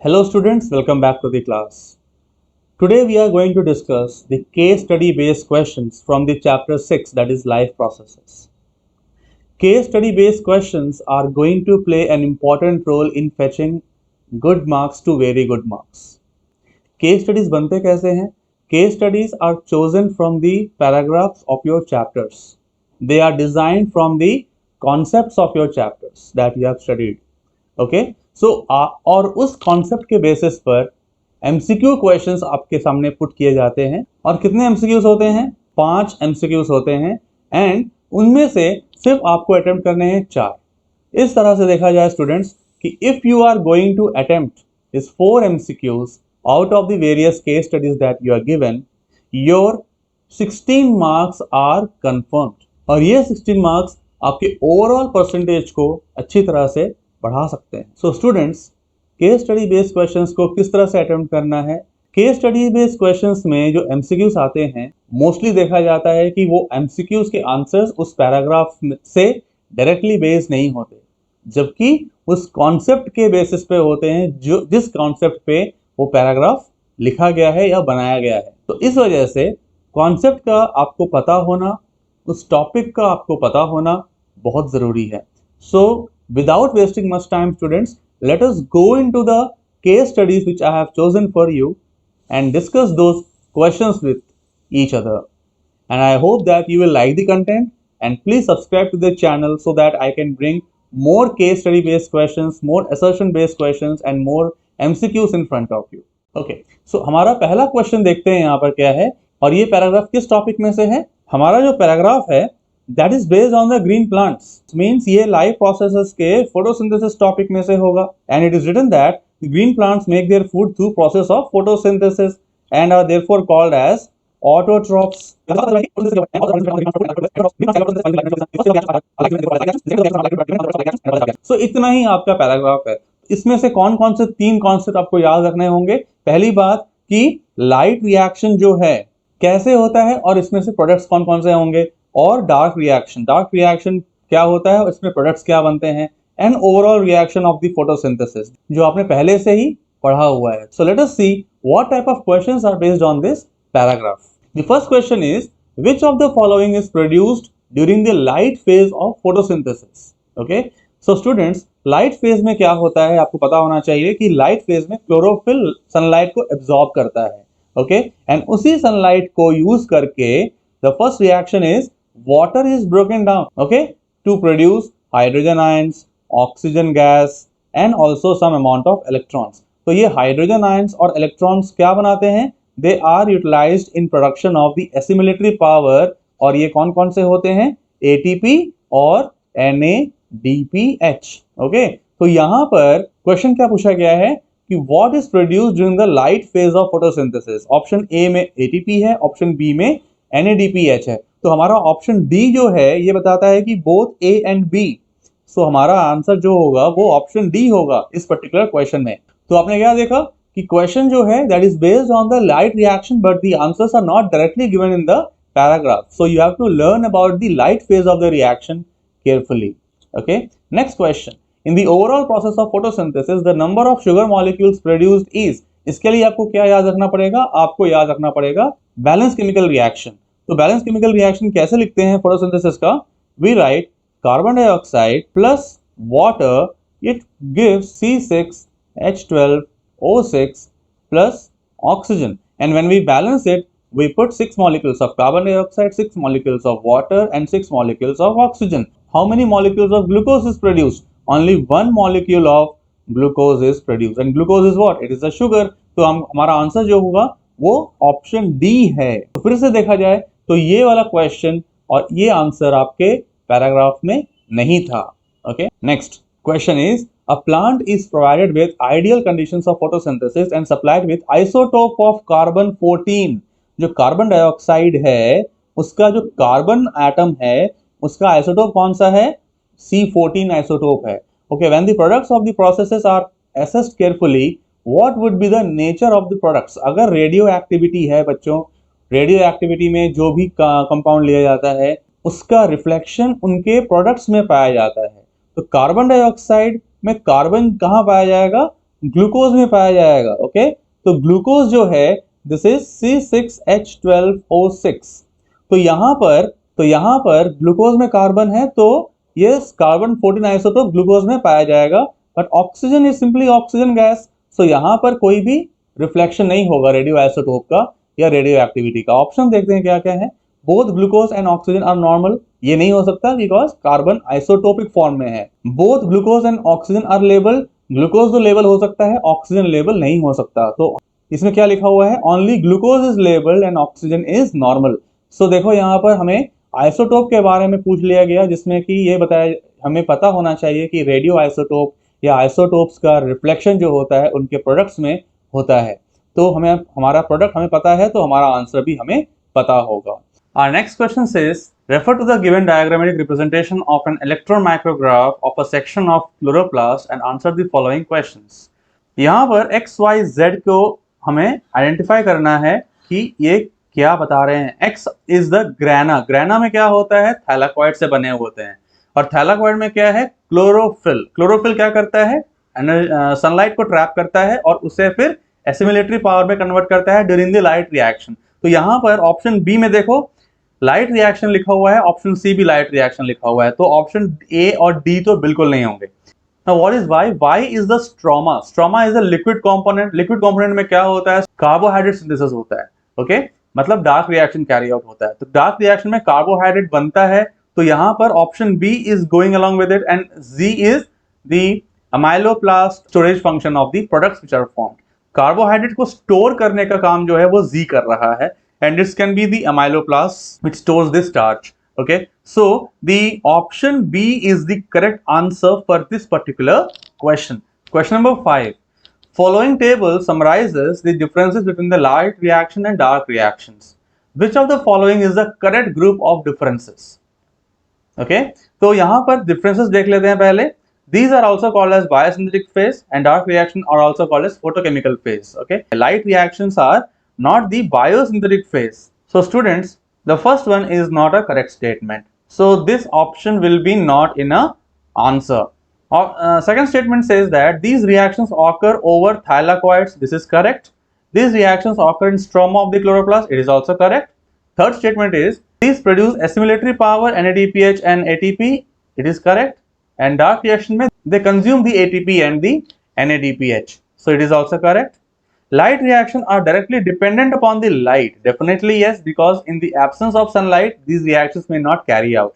Hello students, welcome back to the class. Today we are going to discuss the case study based questions from the chapter 6, that is life processes. Case study based questions are going to play an important role in fetching good marks to very good marks. Case studies बनते कैसे हैं? Case studies are chosen from the paragraphs of your chapters. They are designed from the concepts of your chapters that you have studied. Okay so और उस concept के basis पर MCQ questions आपके सामने put किए जाते हैं। और कितने एमसीक्यूज होते हैं? 5 एमसीक्यूज होते हैं एंड उनमें से सिर्फ आपको अटेम्प्ट करने हैं 4। इस तरह से देखा जाए स्टूडेंट्स कि if you are going to attempt this 4 MCQs out of the various case studies that you are given, your 16 marks are confirmed. और ये 16 मार्क्स आपके ओवरऑल परसेंटेज को अच्छी तरह से बढ़ा सकते हैं। So students, case study based questions को किस तरह से अटेम्प्ट करना है? केस स्टडी बेस्ड क्वेश्चंस में जो एमसीक्यूज आते हैं, मोस्टली देखा जाता है कि वो एमसीक्यूज के आंसर्स उस पैराग्राफ से डायरेक्टली बेस्ड नहीं होते, जबकि उस कॉन्सेप्ट के बेसिस पे होते हैं जो जिस कॉन्सेप्ट पे वो पैराग्राफ लिखा गया है या बनाया गया है। तो इस वजह से कॉन्सेप्ट का आपको पता होना, उस टॉपिक का आपको पता होना बहुत जरूरी है। सो without wasting much time students, let us go into the case studies which I have chosen for you and discuss those questions with each other. And I hope that you will like the content, and please subscribe to the channel so that I can bring more case study based questions, more assertion based questions and more MCQs in front of you. Okay, so हमारा पहला question देखते हैं यहाँ पर क्या है, और ये पैराग्राफ किस टॉपिक में से है? हमारा जो पैराग्राफ है that is based on the green plants, means ये life processes के photosynthesis topic में से होगा। and it is written that the green plants make their food through process of photosynthesis and are therefore called as autotrophs. so इतना ही आपका paragraph है। इसमें से कौन कौन से 3 कॉन्सेप्ट आपको याद रखने होंगे? पहली बात कि लाइट रिएक्शन जो है कैसे होता है और इसमें से प्रोडक्ट्स कौन कौन से होंगे, और डार्क रिएक्शन क्या होता है और इसमें प्रोडक्ट्स क्या बनते हैं, and overall reaction of the photosynthesis जो आपने पहले से ही पढ़ा हुआ है। So let us see what type of questions are based on this paragraph. The first question is which of the following is produced during the light phase of photosynthesis. Okay, so students, light phase में क्या होता है आपको पता होना चाहिए कि light phase में क्लोरोफिल सनलाइट को एब्जॉर्ब करता है। ओके, एंड उसी सनलाइट को यूज करके the first reaction is water is broken down, okay, to produce hydrogen ions, oxygen gas and also some amount of electrons. तो ये hydrogen ions और electrons क्या बनाते हैं? They are utilized in production of the assimilatory power, और ये कौन कौन से होते हैं? ATP और NADPH। ओके, तो यहाँ पर क्वेश्चन क्या पूछा गया है कि what is produced during the light phase of photosynthesis? Option A में ATP है, ऑप्शन बी में NADPH है। तो हमारा ऑप्शन डी जो है ये बताता है कि बोथ ए एंड बी। सो हमारा आंसर जो होगा वो ऑप्शन डी होगा इस पर्टिकुलर क्वेश्चन में। तो आपने क्या देखा कि क्वेश्चन जो है that is based on the light reaction, but the answers are not directly given in the paragraph. So you have to learn about the light phase of the reaction carefully. Okay, next question, in the overall process of photosynthesis the number of sugar molecules produced is. इसके लिए आपको क्या याद रखना पड़ेगा? आपको याद रखना पड़ेगा बैलेंस केमिकल रिएक्शन। तो बैलेंस केमिकल रिएक्शन कैसे लिखते हैं फोटोसिंथेसिस का? We write carbon dioxide plus water, it gives C6H12O6 plus oxygen, and when we balance it we put 6 molecules of carbon dioxide, 6 molecules of water and 6 molecules of oxygen. How many molecules of glucose is produced? Only 1 molecule of glucose is produced, and glucose is what? It is a sugar. तो हमारा answer जो होगा वो option D है। तो फिर से देखा जाए तो ये वाला क्वेश्चन और ये आंसर आपके पैराग्राफ में नहीं था। Okay, next question is a plant is provided with ideal conditions of photosynthesis and supplied with isotope of carbon 14। जो कार्बन डाइऑक्साइड है उसका जो कार्बन एटम है उसका आइसोटोप कौन सा है? C14 आइसोटोप है। Okay, when the products of the processes are assessed carefully, what would be the nature of the products? अगर रेडियो एक्टिविटी है बच्चों, रेडियो एक्टिविटी में जो भी कंपाउंड लिया जाता है उसका रिफ्लेक्शन उनके प्रोडक्ट्स में पाया जाता है। तो कार्बन डाइऑक्साइड में कार्बन कहाँ पाया जाएगा? ग्लूकोज में पाया जाएगा। ओके, तो ग्लूकोज जो है दिस इज C6H12O6। तो यहाँ पर ग्लूकोज में कार्बन है, तो ये कार्बन 14 आइसोटोप ग्लूकोज में पाया जाएगा, but oxygen is simply oxygen gas, so यहाँ पर कोई भी रिफ्लेक्शन नहीं होगा रेडियो आइसोटोप का या रेडियो एक्टिविटी का। ऑप्शन देखते हैं क्या क्या है। Both glucose and oxygen are normal, ये नहीं हो सकता बिकॉज कार्बन आइसोटोपिक फॉर्म में है। Both glucose and oxygen are label, glucose तो लेबल हो सकता है, ऑक्सीजन लेबल नहीं हो सकता। तो इसमें क्या लिखा हुआ है, only glucose is labelled and oxygen is normal. So देखो यहाँ पर हमें आइसोटोप के बारे में पूछ लिया गया, जिसमें कि ये बताया, हमें पता होना चाहिए कि रेडियो आइसोटोप या आइसोटोप्स का रिफ्लेक्शन जो होता है उनके प्रोडक्ट्स में होता है। तो हमें हमारा प्रोडक्ट हमें पता है, तो हमारा आंसर भी हमें पता होगा। Our next question says, refer to the given diagrammatic representation of an electron micrograph of a section of chloroplast and answer the following questions. यहाँ पर x, y, z को हमें आइडेंटिफाई करना है कि ये क्या बता रहे हैं। X is the grana, grana में क्या होता है, थैलाकॉइड से बने होते हैं, और थैलाकॉइड में क्या है, क्लोरोफिल। क्लोरोफिल क्या करता है, सनलाइट को ट्रैप करता है और उसे फिर एसिमिलेटरी पावर में कन्वर्ट करता है ड्यूरिंग द लाइट रिएक्शन। तो यहाँ पर ऑप्शन बी में देखो लाइट रिएक्शन लिखा हुआ है, ऑप्शन सी भी लाइट रिएक्शन लिखा हुआ है, तो ऑप्शन ए और डी तो बिल्कुल नहीं होंगे। Now what is Y? Y is the stroma. Stroma is a liquid component. Liquid component में क्या होता है, कार्बोहाइड्रेट सिंथेसिस होता है। ओके, मतलब डार्क रिएक्शन कैरी आउट होता है। तो डार्क रिएक्शन में कार्बोहाइड्रेट बनता है, तो यहाँ पर option B is going along with it and G is the amyloplast storage function of the products which are formed. Carbohydrate को स्टोर करने का काम जो है वो जी कर रहा है, and this can be the amyloplast which stores this starch. Okay, so the option B is the correct answer for this particular question. Question number 5. Following table summarizes the differences between the light reaction and dark reactions. Which of the following is the correct group of differences? Okay, तो यहाँ पर differences देख लेते हैं पहले। These are also called as biosynthetic phase and dark reaction are also called as photochemical phase. Okay, light reactions are not the biosynthetic phase. So students, the first one is not a correct statement. So this option will be not in a answer. Second statement says that these reactions occur over thylakoids. This is correct. These reactions occur in stroma of the chloroplast. It is also correct. Third statement is these produce assimilatory power NADPH and ATP. It is correct. And dark reaction mein they consume the ATP and the NADPH. So it is also correct. Light reactions are directly dependent upon the light. Definitely yes, because in the absence of sunlight, these reactions may not carry out.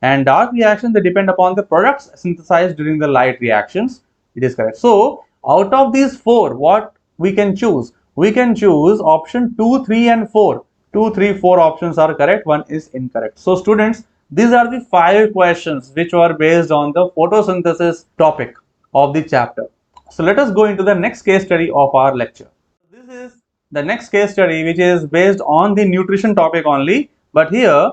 And dark reactions, they depend upon the products synthesized during the light reactions. It is correct. So, out of these four, what we can choose? We can choose option 2, 3 and 4. 2, 3, 4 options are correct. One is incorrect. So, students, these are the 5 questions which were based on the photosynthesis topic of the chapter. So let us go into the next case study of our lecture. This is the next case study which is based on the nutrition topic only, but here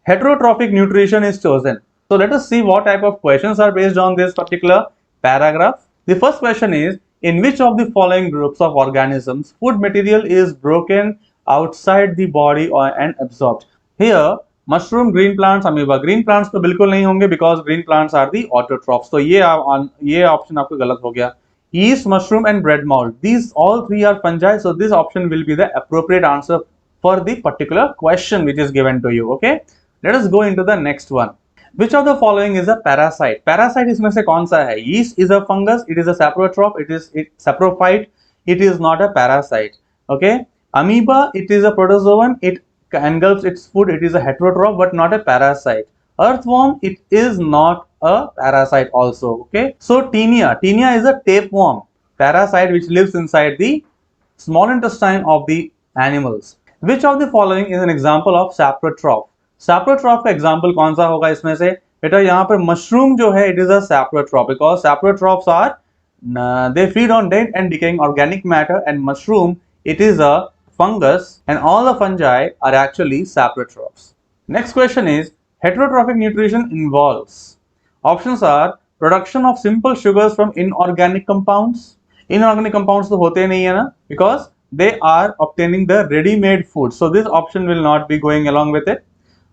heterotrophic nutrition is chosen. So let us see what type of questions are based on this particular paragraph. The first question is, in which of the following groups of organisms food material is broken outside the body and absorbed? Here mushroom, green plants, amoeba. Green plants तो बिल्कुल नहीं होंगे because green plants are the autotrophs, तो ये option आपको गलत हो गया। Yeast, mushroom and bread mould, these all three are fungi, so this option will be the appropriate answer for the particular question which is given to you. Okay, let us go into the next one. Which of the following is a parasite? Parasite इसमें से कौन सा है? Yeast is a fungus, it is a saprotroph, it is saprophyte, it is not a parasite. Okay, amoeba, it is a protozoan, it engulfs its food, it is a heterotroph but not a parasite. Earthworm, it is not a parasite also. Okay, so Taenia is a tapeworm, parasite which lives inside the small intestine of the animals. Which of the following is an example of saprotroph? saprotroph का example कौन सा होगा इसमें से? बेटा यहाँ पर mushroom जो है it is a saprotroph because saprotrophs are they feed on dead and decaying organic matter, and mushroom it is a fungus, and all the fungi are actually saprotrophs. Next question is, heterotrophic nutrition involves. Options are production of simple sugars from inorganic compounds. Inorganic compounds तो होते नहीं है ना, because they are obtaining the ready-made food. So this option will not be going along with it.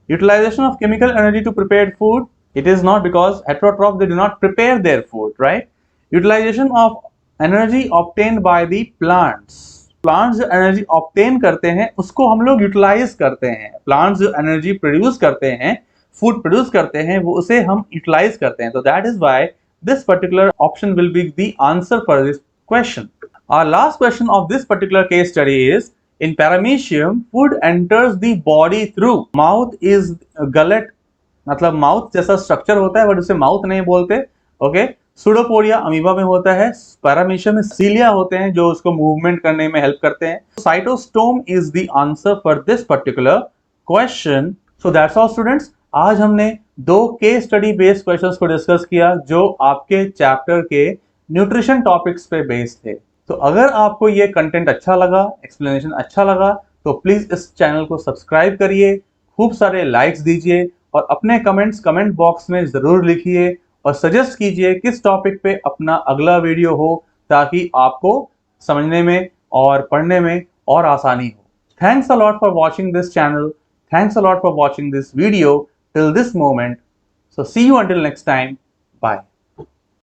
Utilization of chemical energy to prepare food. It is not because heterotrophs they do not prepare their food, right? Utilization of energy obtained by the plants. Plants जो energy obtain करते हैं उसको हम लोग utilise करते हैं। Plants जो energy produce करते हैं, फूड प्रोड्यूस करते हैं, वो उसे हम यूटिलाइज करते हैं। तो that is why this particular option will be the answer for this question. Our last question of this particular case study is, in paramecium, food enters the body through mouth is gullet, मतलब mouth जैसा structure होता है but उसे mouth नहीं बोलते। Okay, pseudopodia amoeba में होता है, पैरामीशियम में सीलिया होते हैं जो उसको मूवमेंट करने में हेल्प करते हैं। Cytostome is the answer for this particular question. So that's all students, आज हमने दो केस स्टडी बेस्ड क्वेश्चंस को डिस्कस किया जो आपके चैप्टर के न्यूट्रिशन टॉपिक्स पे बेस्ड थे। तो अगर आपको ये कंटेंट अच्छा लगा, एक्सप्लेनेशन अच्छा लगा, तो प्लीज इस चैनल को सब्सक्राइब करिए, खूब सारे लाइक्स दीजिए और अपने कमेंट्स कमेंट बॉक्स में जरूर लिखिए और सजेस्ट कीजिए किस टॉपिक पे अपना अगला वीडियो हो, ताकि आपको समझने में और पढ़ने में और आसानी हो। Thanks a lot for watching this channel. Thanks a lot for watching this video till this moment. So see you until next time. Bye.